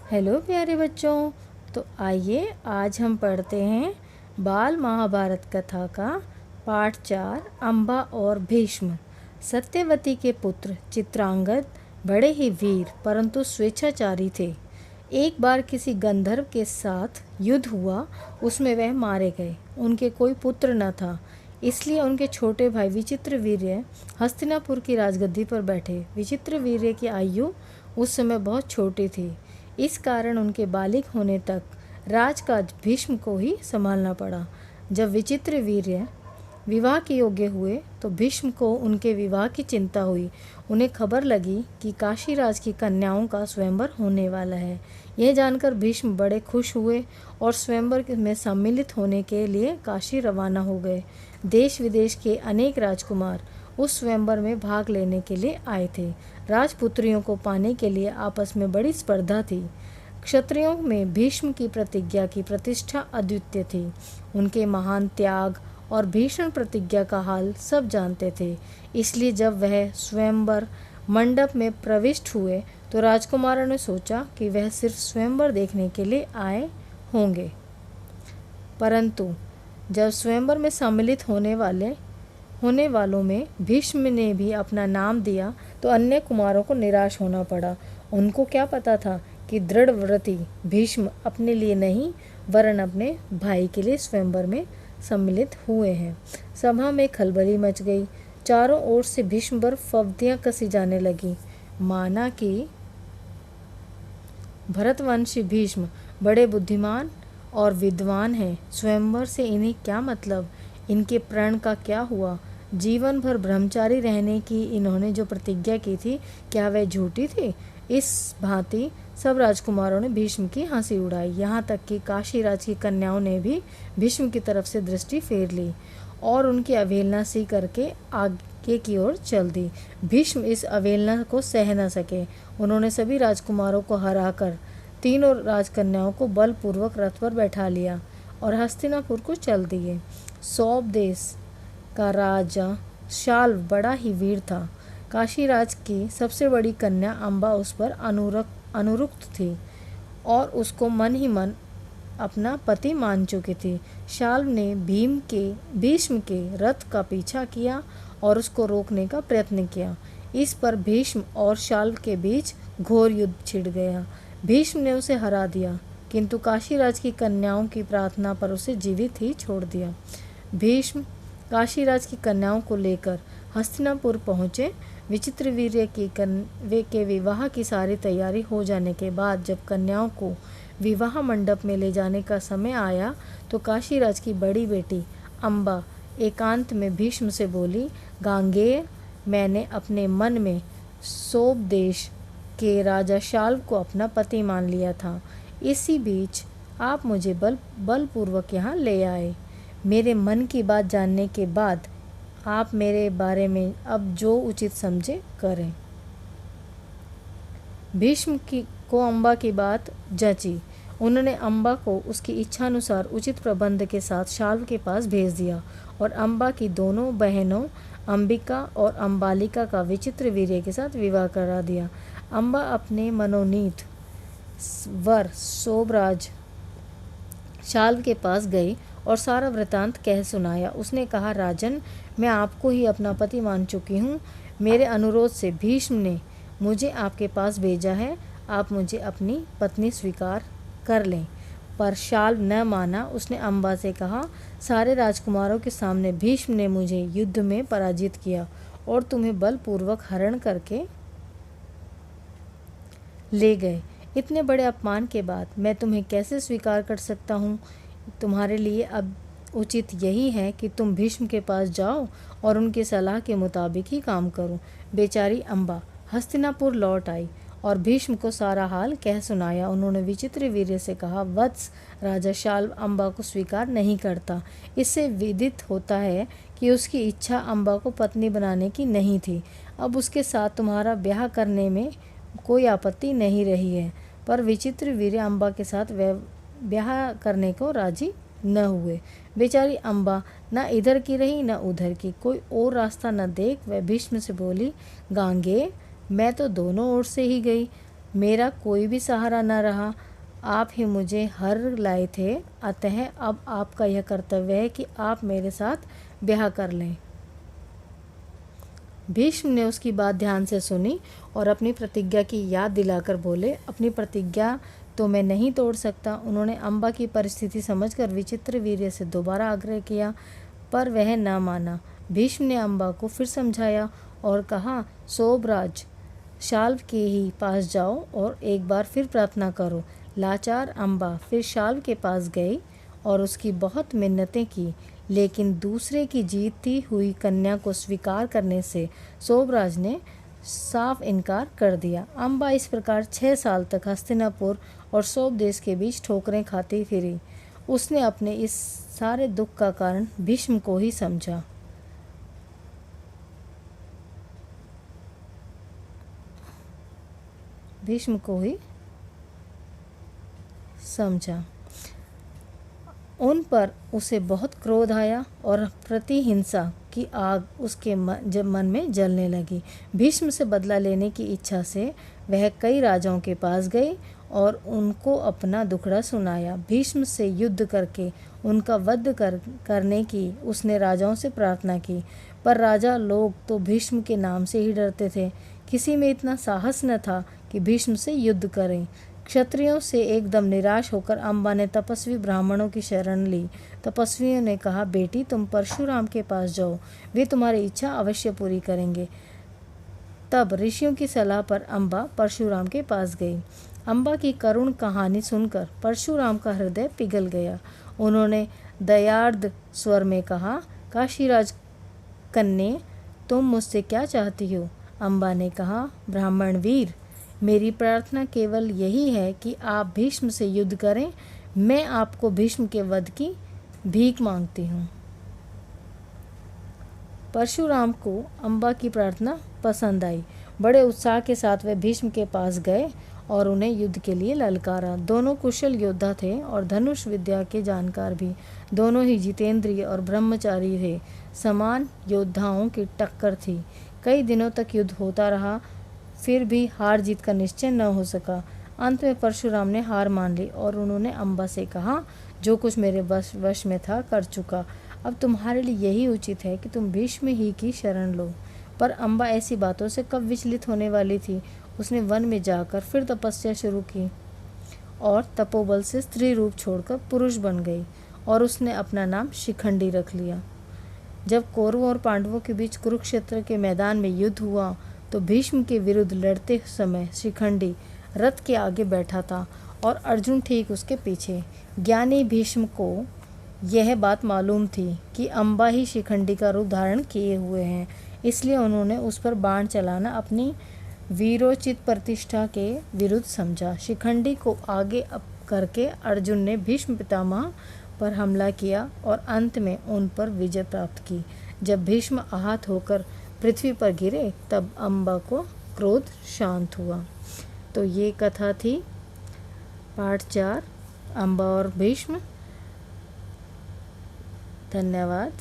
Hello प्यारे बच्चों। तो आइए आज हम पढ़ते हैं बाल महाभारत कथा का पाठ 4 अम्बा और भीष्म। सत्यवती के पुत्र चित्रांगद बड़े ही वीर परंतु स्वेच्छाचारी थे। एक बार किसी गंधर्व के साथ युद्ध हुआ, उसमें वह मारे गए। उनके कोई पुत्र न था, इसलिए उनके छोटे भाई विचित्रवीर्य हस्तिनापुर की राजगद्दी पर बैठे। विचित्रवीर्य की आयु उस समय बहुत छोटी थी, इस कारण उनके बालिग होने तक राजकाज भीष्म को ही संभालना पड़ा। जब विचित्रवीर्य विवाह के योग्य हुए तो भीष्म को उनके विवाह की चिंता हुई। उन्हें खबर लगी कि काशीराज की कन्याओं का स्वयंवर होने वाला है। यह जानकर भीष्म बड़े खुश हुए और स्वयंवर में सम्मिलित होने के लिए काशी रवाना हो गए। देश विदेश के अनेक राजकुमार उस स्वयंवर में भाग लेने के लिए आए थे। राजपुत्रियों को पाने के लिए आपस में बड़ी स्पर्धा थी। क्षत्रियों में भीष्म की प्रतिज्ञा की प्रतिष्ठा अद्वितीय थी। उनके महान त्याग और भीषण प्रतिज्ञा का हाल सब जानते थे। इसलिए जब वह स्वयंवर मंडप में प्रविष्ट हुए तो राजकुमारों ने सोचा कि वह सिर्फ स्वयंवर देखने के लिए आए होंगे, परंतु जब स्वयंवर में सम्मिलित होने वालों में भीष्म ने भी अपना नाम दिया तो अन्य कुमारों को निराश होना पड़ा। उनको क्या पता था कि दृढ़व्रती भीष्म अपने लिए नहीं वरन अपने भाई के लिए स्वयंवर में सम्मिलित हुए हैं। सभा में खलबली मच गई। चारों ओर से भीष्म पर फव्तियां कसी जाने लगी, माना कि भरतवंशी भीष्म बड़े बुद्धिमान और विद्वान हैं। स्वयंवर से इन्हें क्या मतलब, इनके प्रण का क्या हुआ, जीवन भर ब्रह्मचारी रहने की इन्होंने जो प्रतिज्ञा की थी क्या वह झूठी थी। इस भांति सब राजकुमारों ने भीष्म की हंसी उड़ाई। यहाँ तक कि काशीराज की कन्याओं ने भी भीष्म की तरफ से दृष्टि फेर ली और उनकी अवहेलना सी करके आगे की ओर चल दी। भीष्म इस अवहेलना को सह न सके। उन्होंने सभी राजकुमारों को हराकर तीनों राजकन्याओं को बलपूर्वक रथ पर बैठा लिया और हस्तिनापुर को चल दिए। सौब देश का राजा शाल्व बड़ा ही वीर था। काशीराज की सबसे बड़ी कन्या अम्बा उस पर अनुरक्त थी और उसको मन ही मन अपना पति मान चुकी थी। शाल्व ने भीष्म के रथ का पीछा किया और उसको रोकने का प्रयत्न किया। इस पर भीष्म और शाल्व के बीच घोर युद्ध छिड़ गया। भीष्म ने उसे हरा दिया, किंतु काशीराज की कन्याओं की प्रार्थना पर उसे जीवित ही छोड़ दिया। भीष्म काशीराज की कन्याओं को लेकर हस्तिनापुर पहुँचे। विचित्रवीर्य के विवाह की सारी तैयारी हो जाने के बाद जब कन्याओं को विवाह मंडप में ले जाने का समय आया तो काशीराज की बड़ी बेटी अम्बा एकांत में भीष्म से बोली, गांगेय, मैंने अपने मन में सोब देश के राजा शाल्व को अपना पति मान लिया था। इसी बीच आप मुझे बलपूर्वक यहाँ ले आए। मेरे मन की बात जानने के बाद आप मेरे बारे में अब जो उचित समझे करें। भीष्म को अम्बा की बात जची। उन्होंने अम्बा को उसकी इच्छानुसार उचित प्रबंध के साथ शाल्व के पास भेज दिया और अम्बा की दोनों बहनों अंबिका और अम्बालिका का विचित्रवीर्य के साथ विवाह करा दिया। अम्बा अपने मनोनीत वर सोबराज शाल्व के पास गई और सारा वृतांत कह सुनाया। उसने कहा, राजन, मैं आपको ही अपना पति मान चुकी हूँ। मेरे अनुरोध से भीष्म ने मुझे आपके पास भेजा है। आप मुझे अपनी पत्नी स्वीकार कर लें। पर शाल्व न माना। उसने अम्बा से कहा, सारे राजकुमारों के सामने भीष्म ने मुझे युद्ध में पराजित किया और तुम्हें बलपूर्वक हरण करके ले गए। इतने बड़े अपमान के बाद मैं तुम्हें कैसे स्वीकार कर सकता हूँ। तुम्हारे लिए अब उचित यही है कि तुम भीष्म के पास जाओ और उनकी सलाह के मुताबिक ही काम करो। बेचारी अम्बा हस्तिनापुर लौट आई और भीष्म को सारा हाल कह सुनाया। उन्होंने विचित्रवीर्य से कहा, वत्स, राजा शाल्व अम्बा को स्वीकार नहीं करता। इससे विदित होता है कि उसकी इच्छा अम्बा को पत्नी बनाने की नहीं थी। अब उसके साथ तुम्हारा ब्याह करने में कोई आपत्ति नहीं रही है। पर विचित्रवीर्य अम्बा के साथ ब्याह करने को राजी न हुए। बेचारी अम्बा न इधर की रही न उधर की। कोई और रास्ता न देख वह भीष्म से बोली, गांगे, मैं तो दोनों ओर से ही गई। मेरा कोई भी सहारा न रहा, आप ही मुझे हर लाए थे, अतः अब आपका यह कर्तव्य है कि आप मेरे साथ ब्याह कर लें। भीष्म ने उसकी बात ध्यान से सुनी और अपनी प्रतिज्ञा की याद दिलाकर बोले, अपनी प्रतिज्ञा तो मैं नहीं तोड़ सकता। उन्होंने अम्बा की परिस्थिति समझकर विचित्र वीर्य से दोबारा आग्रह किया, पर वह न माना। भीष्म ने अम्बा को फिर समझाया और कहा, सोबराज, शाल्व के ही पास जाओ और एक बार फिर प्रार्थना करो। लाचार अम्बा फिर शाल्व के पास गई और उसकी बहुत मिन्नतें की, लेकिन दूसरे की जीती हुई कन्या को स्वीकार करने से सोबराज ने साफ इनकार कर दिया। अम्बा इस प्रकार 6 साल तक हस्तिनापुर और सोब देश के बीच ठोकरें खाती फिरी। उसने अपने इस सारे दुख का कारण भीष्म को ही समझा। भीष्म को ही समझा। उन पर उसे बहुत क्रोध आया और प्रतिहिंसा की आग उसके मन में जलने लगी। भीष्म से बदला लेने की इच्छा से वह कई राजाओं के पास गई और उनको अपना दुखड़ा सुनाया। भीष्म से युद्ध करके उनका वध करने की उसने राजाओं से प्रार्थना की, पर राजा लोग तो भीष्म के नाम से ही डरते थे। किसी में इतना साहस न था कि भीष्म से युद्ध करें। क्षत्रियों से एकदम निराश होकर अम्बा ने तपस्वी ब्राह्मणों की शरण ली। तपस्वियों ने कहा, बेटी तुम परशुराम के पास जाओ, वे तुम्हारी इच्छा अवश्य पूरी करेंगे। तब ऋषियों की सलाह पर अम्बा परशुराम के पास गई। अम्बा की करुण कहानी सुनकर परशुराम का हृदय पिघल गया। उन्होंने दयार्द स्वर में कहा, काशीराज कन्ये, तुम मुझसे क्या चाहती हो? अम्बा ने कहा, ब्राह्मण वीर, मेरी प्रार्थना केवल यही है कि आप भीष्म से युद्ध करें। मैं आपको भीष्म के वध की भीख मांगती हूँ। परशुराम को अम्बा की प्रार्थना पसंद आई। बड़े उत्साह के साथ वे भीष्म के पास गए और उन्हें युद्ध के लिए ललकारा। दोनों कुशल योद्धा थे और धनुष विद्या के जानकार भी। दोनों ही जितेंद्रिय और ब्रह्मचारी थे। समान योद्धाओं की टक्कर थी। कई दिनों तक युद्ध होता रहा, फिर भी हार जीत का निश्चय न हो सका। अंत में परशुराम ने हार मान ली और उन्होंने अम्बा से कहा, जो कुछ मेरे वश में था कर चुका, अब तुम्हारे लिए यही उचित है कि तुम भीष्म ही की शरण लो। पर अम्बा ऐसी बातों से कब विचलित होने वाली थी। उसने वन में जाकर फिर तपस्या शुरू की और तपोबल से स्त्री रूप छोड़कर पुरुष बन गई और उसने अपना नाम शिखंडी रख लिया। जब कौरवों और पांडवों के बीच कुरुक्षेत्र के मैदान में युद्ध हुआ तो भीष्म के विरुद्ध लड़ते समय शिखंडी रथ के आगे बैठा था और अर्जुन ठीक उसके पीछे। ज्ञानी भीष्म को यह बात मालूम थी कि अम्बा ही शिखंडी का रूप धारण किए हुए हैं, इसलिए उन्होंने उस पर बाण चलाना अपनी वीरोचित प्रतिष्ठा के विरुद्ध समझा। शिखंडी को आगे करके अर्जुन ने भीष्म पितामह पर हमला किया और अंत में उन पर विजय प्राप्त की। जब भीष्म आहत होकर पृथ्वी पर गिरे तब अम्बा को क्रोध शांत हुआ। तो ये कथा थी पार्ट 4, अम्बा और भीष्म। धन्यवाद।